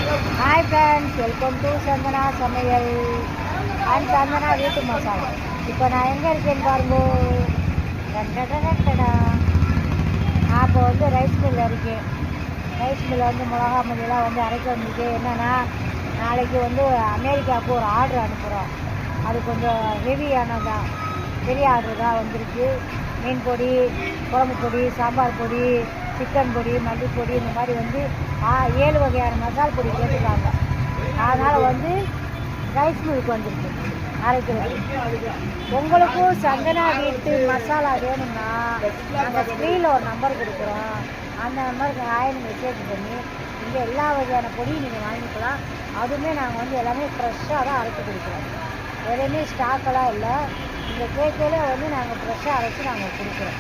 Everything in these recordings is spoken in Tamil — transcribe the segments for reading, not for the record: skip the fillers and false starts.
Hi friends, welcome to Chandana சமையல் அண்ட் சந்தனா வீட்டு மசாலா. இப்போ நான் எங்கே இருக்கேன்னு பாருங்கோ. நான் இப்போ வந்து ரைஸ் மில்லில் இருக்கேன். ரைஸ் மில்லில் வந்து மிளகா மல்லியெல்லாம் வந்து அரைக்க வந்துருக்கு. என்னென்னா, நாளைக்கு வந்து அமெரிக்காவுக்கு ஒரு ஆர்டர் அனுப்புகிறோம். அது கொஞ்சம் ஹெவியானதான், பெரிய ஆர்டர் தான் வந்திருக்கு. மீன் பொடி, குழம்பு பொடி, சாம்பார் பொடி, சிக்கன் பொடி, மல்லிப்பொடி, இந்த மாதிரி வந்து 7 வகையான மசால் பொடி கேட்டுருக்காங்க. அதனால் வந்து ரைஸ் மில்க்கு வந்துருக்கு அரைக்கிறது. உங்களுக்கும் சந்தனா வீட்டு மசாலா வேணும்னா நாங்கள் ஸ்க்ரீனில் ஒரு நம்பர் கொடுக்குறோம். அந்த நம்பருக்கு ஆயிரம் மெசேஜ் பண்ணி இங்கே எல்லா வகையான பொடியும் நீங்கள் வாங்கிக்கலாம். அதுவுமே நாங்கள் வந்து எல்லாமே ஃப்ரெஷ்ஷாக தான் அரைச்சி கொடுக்குறோம். எதுவுமே ஸ்டாக்கெல்லாம் இல்லை. இந்த கேக்கையிலே வந்து நாங்கள் ஃப்ரெஷ்ஷாக அரைச்சி நாங்கள் கொடுக்குறோம்.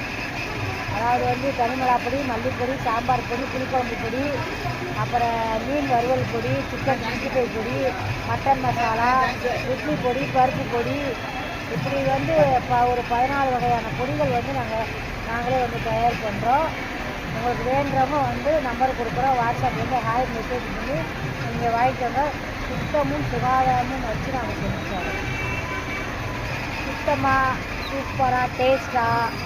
அதாவது வந்து தனிமிளகா பொடி, மல்லிப்பொடி, சாம்பார் பொடி, புளிக்குழம்பு பொடி, அப்புறம் மீன் வறுவல் பொடி, சிக்கன் 65 பொடி, மட்டன் மசாலா, இட்லி பொடி, பருப்பு பொடி, இப்படி வந்து ஒரு 14 வகையான பொடிகள் வந்து நாங்களே வந்து தயார் பண்ணுறோம். உங்களுக்கு வேண்டுறவங்க வந்து நம்பர் கொடுக்குறோம். வாட்ஸ்அப்லேருந்து ஹாய் மெசேஜ் பண்ணி நீங்கள் வாங்கிக்கோங்க. சுத்தமும் சுகாதாரமும் வச்சு நாங்கள் செஞ்சுத்தரோம். சுத்தமாக, சூப்பராக, டேஸ்ட்டாக.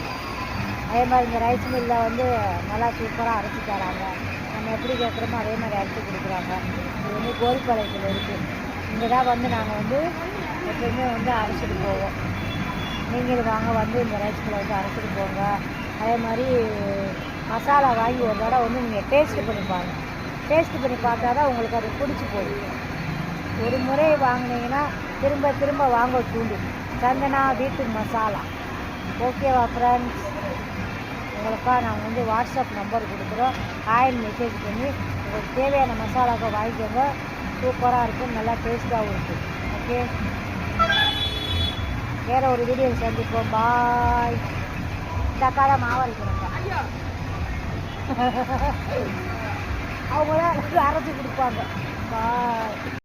அதே மாதிரி இந்த ரைஸ் மில்லில் வந்து நல்லா சூப்பராக அரைச்சி தராங்க. நம்ம எப்படி கேட்குறோமோ அதே மாதிரி அரைச்சி கொடுக்குறாங்க. இது வந்து கோரிப்பாளையத்தில் இருக்குது. இங்கே தான் வந்து நாங்கள் வந்து எப்போயுமே வந்து அரைச்சிட்டு போவோம். நீங்களும் வாங்க, வந்து இந்த ரைஸ் மில்லை வந்து அரைச்சிட்டு போங்க. அதே மாதிரி மசாலா வாங்கி ஒரு தடவை வந்து நீங்கள் டேஸ்ட்டு பண்ணி பாருங்கள். டேஸ்ட்டு பண்ணி பார்த்தா தான் உங்களுக்கு அது பிடிச்சி போகும். ஒரு முறை வாங்கினீங்கன்னா திரும்ப திரும்ப வாங்க தூண்டும். சந்தனா வீட்டு மசாலா. ஓகேவா ஃப்ரெண்ட்ஸ்? உங்களுக்காக நாங்கள் வந்து வாட்ஸ்அப் நம்பர் கொடுக்குறோம். ஆயில் மெசேஜ் பண்ணி உங்களுக்கு தேவையான மசாலாவை வாங்கிக்கோங்க. சூப்பராக இருக்கும், நல்லா டேஸ்ட்டாகவும் இருக்கும். ஓகே, வேறு ஒரு வீடியோ சந்திப்போம். பாய். இந்த அக்கா தான் மாவரைக்கிறாங்க. அவங்களாம் அரைச்சி கொடுப்பாங்க. பாய்.